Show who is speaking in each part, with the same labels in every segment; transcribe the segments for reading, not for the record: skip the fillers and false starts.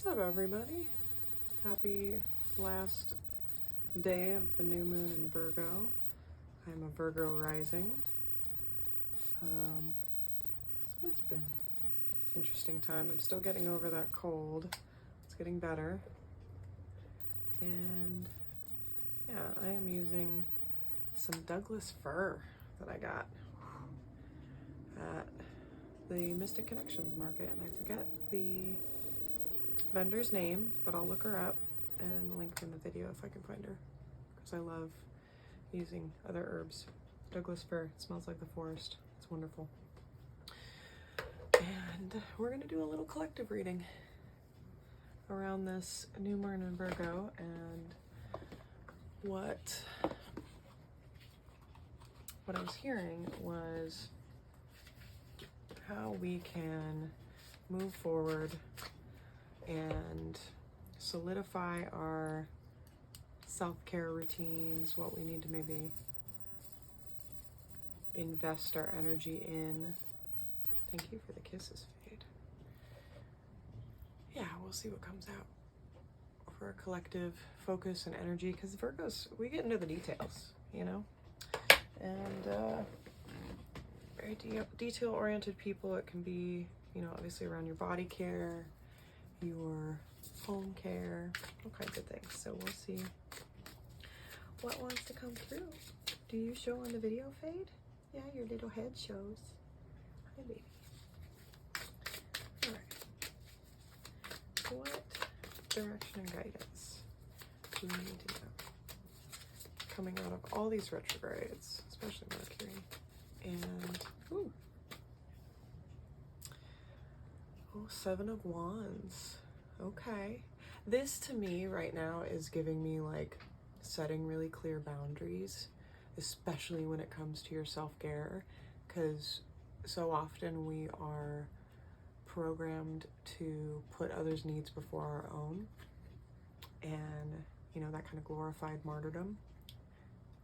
Speaker 1: What's up, everybody? Happy last day of the new moon in Virgo. I'm a Virgo rising. So it's been an interesting time. I'm still getting over that cold. It's getting better. And yeah, I am using some Douglas fir that I got at the Mystic Connections market, and I forget the vendor's name, but I'll look her up and link in the video if I can find her, because I love using other herbs. Douglas fir, it smells like the forest. It's wonderful. And we're gonna do a little collective reading around this new moon in Virgo, and what I was hearing was how we can move forward and solidify our self-care routines, what we need to maybe invest our energy in. Thank you for the kisses, Feyd. Yeah, we'll see what comes out for a collective focus and energy, because Virgos, we get into the details, you know? And very detail-oriented people. It can be, you know, obviously around your body care, your home care, all kinds of things. So we'll see what wants to come through. Do you show on the video, Feyd? Yeah, your little head shows. Hi, baby. All right. What direction and guidance do we need to know? Coming out of all these retrogrades, especially Mercury, and ooh. Oh, Seven of Wands. Okay. This to me right now is giving me like setting really clear boundaries, especially when it comes to your self-care, because so often we are programmed to put others' needs before our own, and you know, that kind of glorified martyrdom.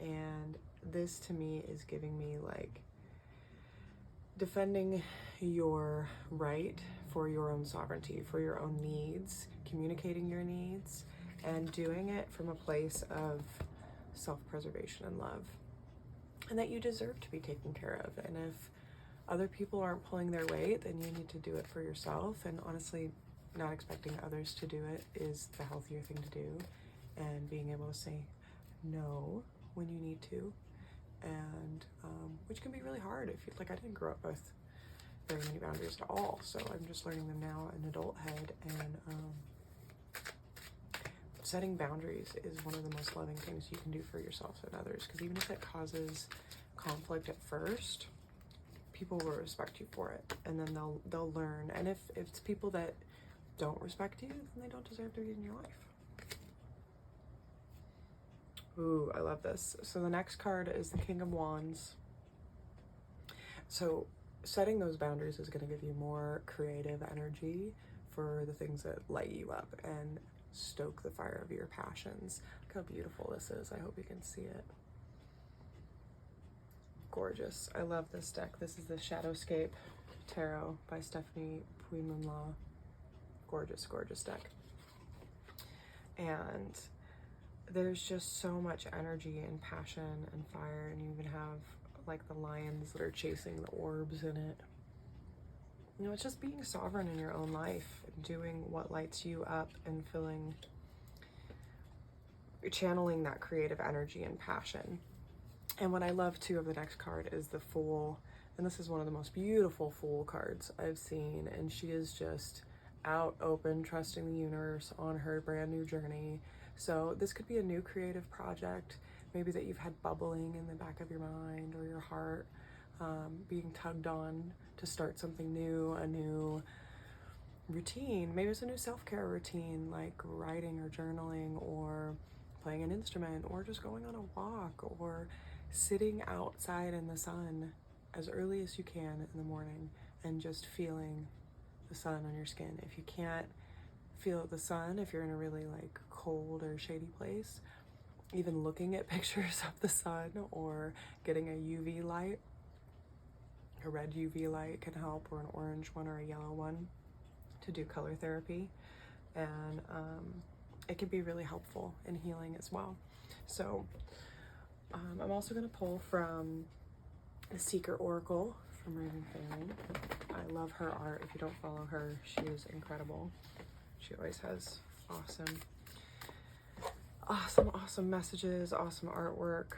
Speaker 1: And this to me is giving me like defending your right for your own sovereignty, for your own needs, communicating your needs, and doing it from a place of self-preservation and love, and that you deserve to be taken care of. And if other people aren't pulling their weight, then you need to do it for yourself. And honestly, not expecting others to do it is the healthier thing to do, and being able to say no when you need to, and which can be really hard if you like. I didn't grow up with very many boundaries at all, so I'm just learning them now in adulthood. And setting boundaries is one of the most loving things you can do for yourself and others, because even if it causes conflict at first, people will respect you for it, and then they'll learn. And if it's people that don't respect you, then they don't deserve to be in your life. Ooh, I love this. So the next card is the King of Wands. So setting those boundaries is going to give you more creative energy for the things that light you up and stoke the fire of your passions. Look how beautiful this is. I hope you can see it. Gorgeous. I love this deck. This is the Shadowscape Tarot by Stephanie Puimunla. Gorgeous, gorgeous deck. And there's just so much energy and passion and fire, and you even have like the lions that are chasing the orbs in it. You know, it's just being sovereign in your own life and doing what lights you up and channeling that creative energy and passion. And what I love too of the next card is the Fool, and this is one of the most beautiful Fool cards I've seen, and she is just out, open, trusting the universe on her brand new journey. So this could be a new creative project, maybe that you've had bubbling in the back of your mind or your heart, being tugged on to start something new, a new routine. Maybe it's a new self-care routine, like writing or journaling or playing an instrument or just going on a walk or sitting outside in the sun as early as you can in the morning and just feeling the sun on your skin. If you can't feel the sun, if you're in a really like cold or shady place, even looking at pictures of the sun or getting a UV light, a red UV light can help, or an orange one or a yellow one, to do color therapy. and it can be really helpful in healing as well. So I'm also going to pull from the Seeker Oracle from Raven Fairy. I love her art. If you don't follow her, she is incredible. She always has awesome messages, awesome artwork.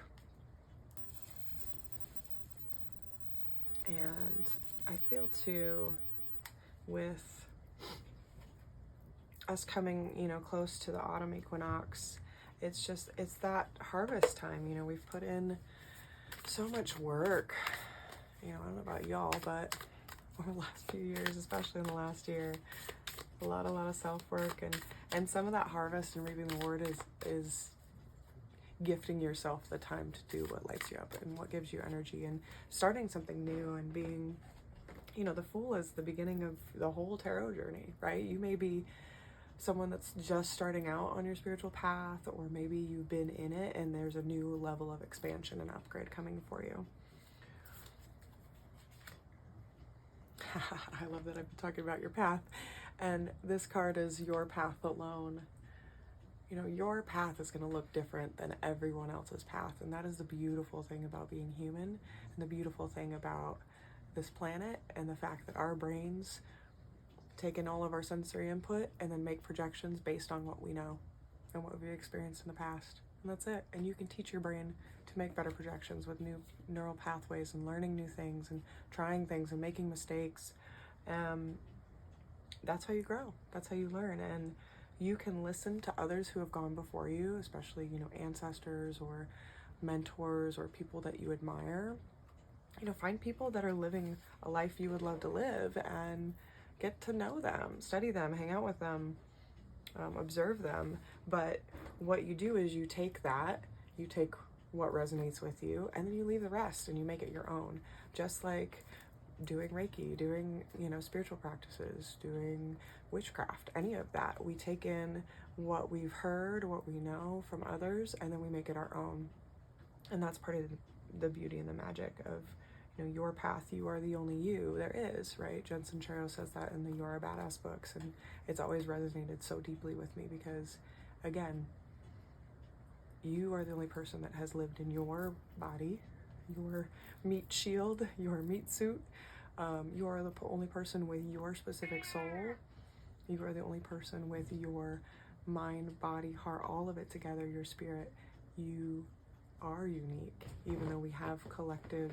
Speaker 1: And I feel too, with us coming, you know, close to the autumn equinox, it's that harvest time. You know, we've put in so much work. You know, I don't know about y'all, but over the last few years, especially in the last year, a lot of self-work, and some of that harvest and reaping the reward is gifting yourself the time to do what lights you up and what gives you energy, and starting something new, and being, you know, the Fool is the beginning of the whole tarot journey, right? You may be someone that's just starting out on your spiritual path, or maybe you've been in it and there's a new level of expansion and upgrade coming for you. I love that I've been talking about your path, and this card is your path alone. You know, your path is going to look different than everyone else's path, and that is the beautiful thing about being human, and the beautiful thing about this planet, and the fact that our brains take in all of our sensory input and then make projections based on what we know and what we've experienced in the past, and that's it. And you can teach your brain to make better projections with new neural pathways and learning new things and trying things and making mistakes. That's how you grow. That's how you learn. And you can listen to others who have gone before you, especially, you know, ancestors or mentors or people that you admire. You know, find people that are living a life you would love to live and get to know them, study them, hang out with them, observe them. But what you do is you take what resonates with you, and then you leave the rest and you make it your own. Just like doing Reiki, doing, you know, spiritual practices, doing witchcraft, any of that. We take in what we've heard, what we know from others, and then we make it our own. And that's part of the beauty and the magic of, you know, your path. You are the only you there is, right? Jen Sincero says that in the You're a Badass books, and it's always resonated so deeply with me because, again, you are the only person that has lived in your body, your meat shield, your meat suit. You are the only person with your specific soul. You are the only person with your mind, body, heart, all of it together, your spirit. You are unique, even though we have collective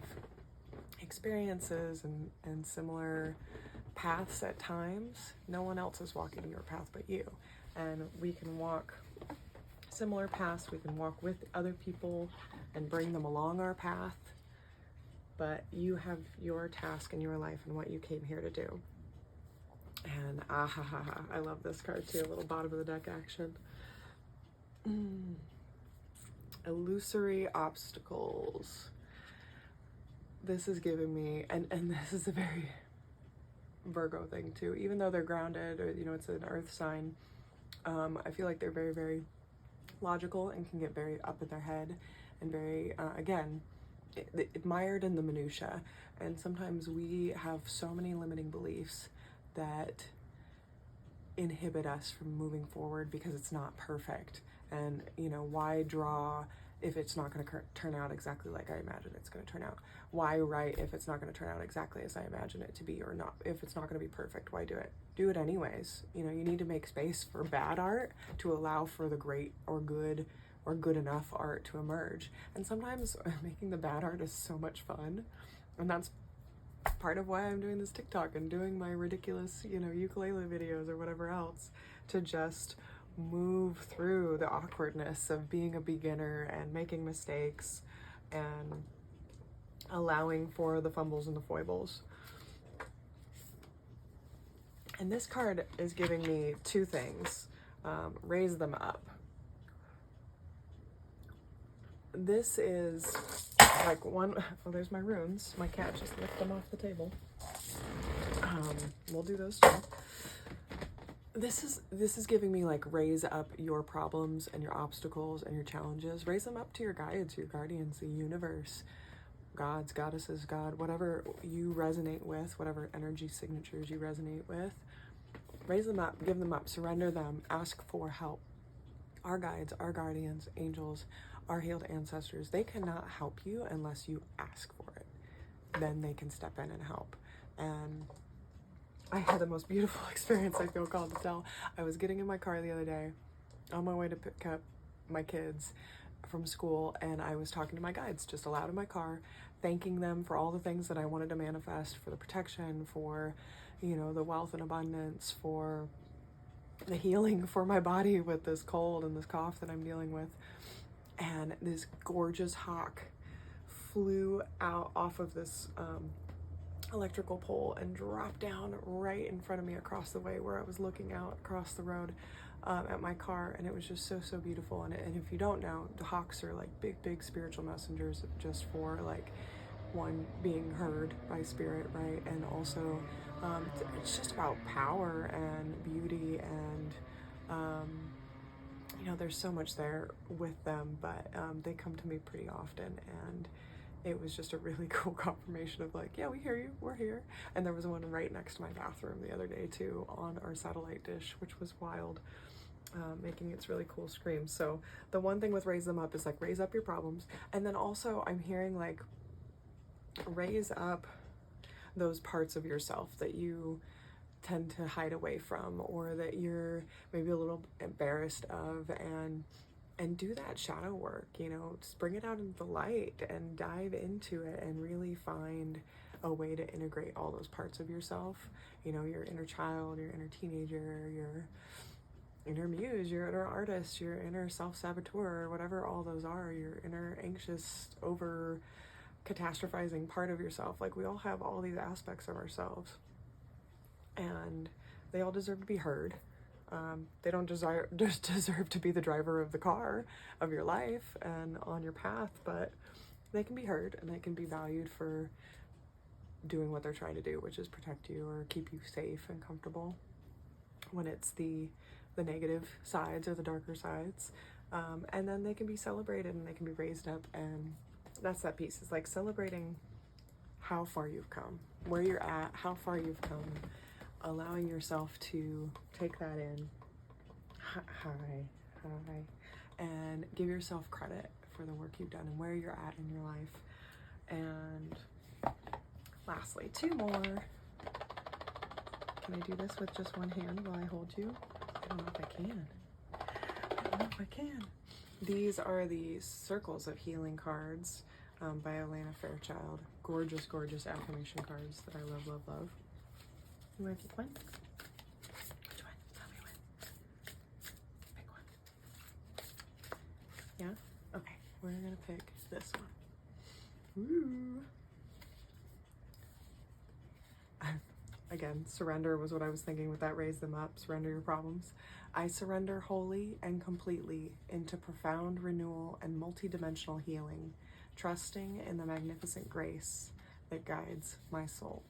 Speaker 1: experiences and similar paths at times. No one else is walking your path but you. And we can walk similar paths, we can walk with other people and bring them along our path, but you have your task in your life and what you came here to do. And I love this card too, a little bottom of the deck action. Illusory obstacles. This is giving me, and this is a very Virgo thing too, even though they're grounded, or, you know, it's an earth sign. I feel like they're very, very logical and can get very up in their head and very, again, mired in the minutia. And sometimes we have so many limiting beliefs that inhibit us from moving forward because it's not perfect. And, you know, why draw if it's not going to turn out exactly like I imagine it's going to turn out? Why write if it's not going to turn out exactly as I imagine it to be, or not? If it's not going to be perfect, why do it? Do it anyways. You know, you need to make space for bad art to allow for the great or good enough art to emerge. And sometimes making the bad art is so much fun, and that's part of why I'm doing this TikTok and doing my ridiculous, you know, ukulele videos or whatever else, to just move through the awkwardness of being a beginner and making mistakes and allowing for the fumbles and the foibles. And this card is giving me two things. Raise them up. This is like one, oh, there's my runes. My cat just licked them off the table. We'll do those too. This is giving me like, raise up your problems and your obstacles and your challenges. Raise them up to your guides, your guardians, the universe, gods, goddesses, God, whatever you resonate with, whatever energy signatures you resonate with. Raise them up, give them up, surrender them, ask for help. Our guides, our guardians, angels, our healed ancestors, they cannot help you unless you ask for it. Then they can step in and help. And I had the most beautiful experience, I feel called to tell. I was getting in my car the other day on my way to pick up my kids from school, and I was talking to my guides just aloud in my car, thanking them for all the things that I wanted to manifest, for the protection, for, you know, the wealth and abundance, for the healing for my body with this cold and this cough that I'm dealing with. And this gorgeous hawk flew out off of this electrical pole and dropped down right in front of me across the way where I was looking out across the road at my car. And it was just so beautiful. And if you don't know, the hawks are like big spiritual messengers, just for like, one, being heard by spirit, right? And also it's just about power and beauty, and you know, there's so much there with them, but they come to me pretty often, and it was just a really cool confirmation of like, yeah, we hear you, we're here. And there was one right next to my bathroom the other day too, on our satellite dish, which was wild, making its really cool scream. So the one thing with raise them up is like, raise up your problems. And then also I'm hearing like, raise up those parts of yourself that you tend to hide away from, or that you're maybe a little embarrassed of, and do that shadow work, you know, just bring it out into the light and dive into it and really find a way to integrate all those parts of yourself, you know, your inner child, your inner teenager, your inner muse, your inner artist, your inner self-saboteur, whatever all those are, your inner anxious, over catastrophizing part of yourself. Like, we all have all these aspects of ourselves, and they all deserve to be heard. They don't just deserve to be the driver of the car of your life and on your path, but they can be heard and they can be valued for doing what they're trying to do, which is protect you or keep you safe and comfortable when it's the negative sides or the darker sides. And then they can be celebrated and they can be raised up, and that's that piece. It's like celebrating how far you've come, where you're at, how far you've come, allowing yourself to take that in, hi, and give yourself credit for the work you've done and where you're at in your life. And lastly, 2 more. Can I do this with just one hand while I hold you? I don't know if I can. I don't know if I can. These are the Circles of Healing cards by Elena Fairchild. Gorgeous affirmation cards that I love. You want to pick one? Which one? Tell me one. Pick one. Yeah? Okay, we're gonna pick this one. Woo! Again, surrender was what I was thinking with that. Raise them up, surrender your problems. I surrender wholly and completely into profound renewal and multidimensional healing, trusting in the magnificent grace that guides my soul.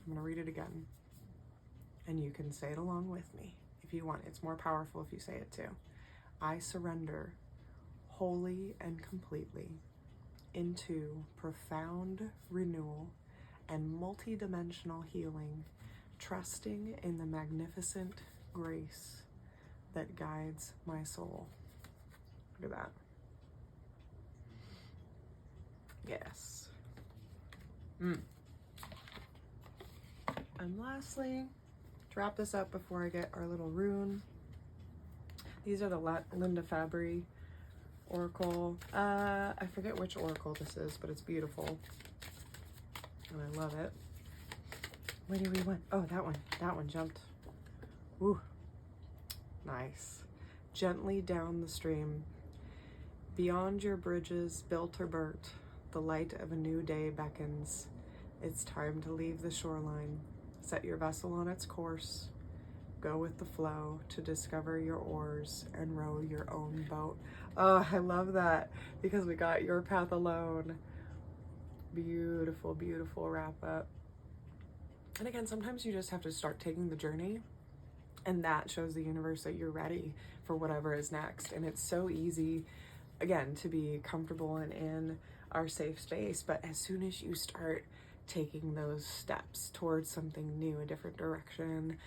Speaker 1: I'm gonna read it again, and you can say it along with me if you want. It's more powerful if you say it too. I surrender wholly and completely into profound renewal and multidimensional healing, trusting in the magnificent grace that guides my soul. Look at that. Yes. And lastly, to wrap this up before I get our little rune, these are the Linda Fabry Oracle. I forget which Oracle this is, but it's beautiful. And I love it. Where do we want? Oh, that one. That one jumped. Ooh. Nice. Gently down the stream. Beyond your bridges, built or burnt, the light of a new day beckons. It's time to leave the shoreline. Set your vessel on its course. Go with the flow to discover your oars and row your own boat. Oh, I love that, because we got your path alone. Beautiful wrap up. And again, sometimes you just have to start taking the journey, and that shows the universe that you're ready for whatever is next. And it's so easy, again, to be comfortable and in our safe space, but as soon as you start taking those steps towards something new, a different direction,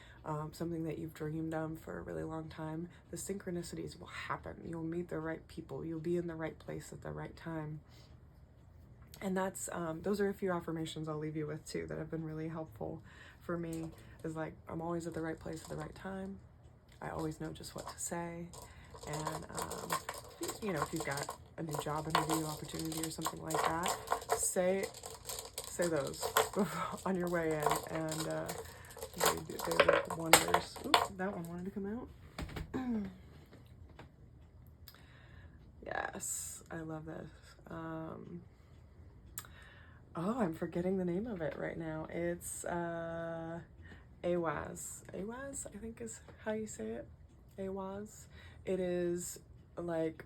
Speaker 1: something that you've dreamed of for a really long time, the synchronicities will happen. You'll meet the right people. You'll be in the right place at the right time. And that's, those are a few affirmations I'll leave you with too that have been really helpful for me, is like, I'm always at the right place at the right time. I always know just what to say. And, you know, if you've got a new job interview opportunity or something like that, say those on your way in, and they work wonders. Ooh, that one wanted to come out. Yes, I love this. Oh, I'm forgetting the name of it right now. It's Awaz. Awaz, I think is how you say it. Awaz. It is like,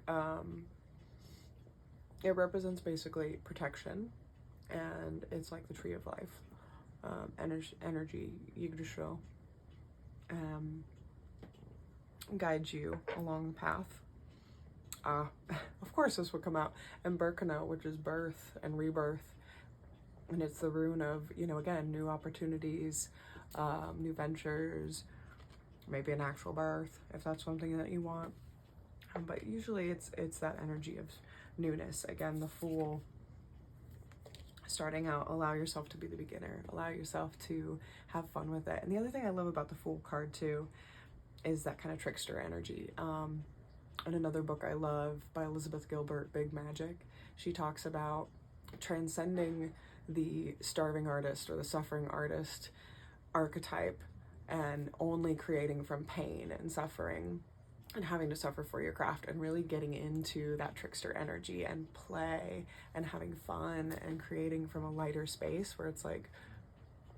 Speaker 1: it represents basically protection, and it's like the tree of life. Energy, Yggdrasil, guides you along the path. Of course this would come out. And Birkenau, which is birth and rebirth. And it's the rune of, you know, again, new opportunities, new ventures, maybe an actual birth, if that's something that you want. But usually it's that energy of newness. Again, the Fool, starting out, allow yourself to be the beginner, allow yourself to have fun with it. And the other thing I love about the Fool card too is that kind of trickster energy. In another book I love by Elizabeth Gilbert, Big Magic, she talks about transcending the starving artist or the suffering artist archetype and only creating from pain and suffering and having to suffer for your craft, and really getting into that trickster energy and play and having fun and creating from a lighter space where it's like,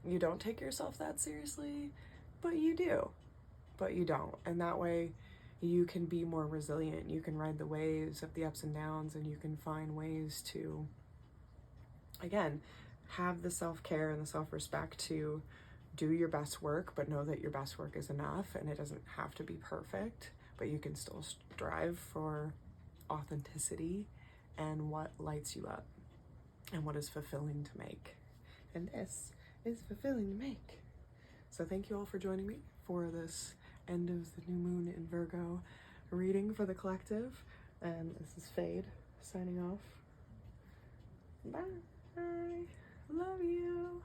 Speaker 1: you don't take yourself that seriously, but you do, but you don't. And that way you can be more resilient. You can ride the waves of the ups and downs, and you can find ways to, again, have the self-care and the self-respect to do your best work, but know that your best work is enough, and it doesn't have to be perfect, but you can still strive for authenticity and what lights you up and what is fulfilling to make. And this is fulfilling to make. So thank you all for joining me for this end of the new moon in Virgo reading for the collective. And this is Feyd signing off. Bye. Love you.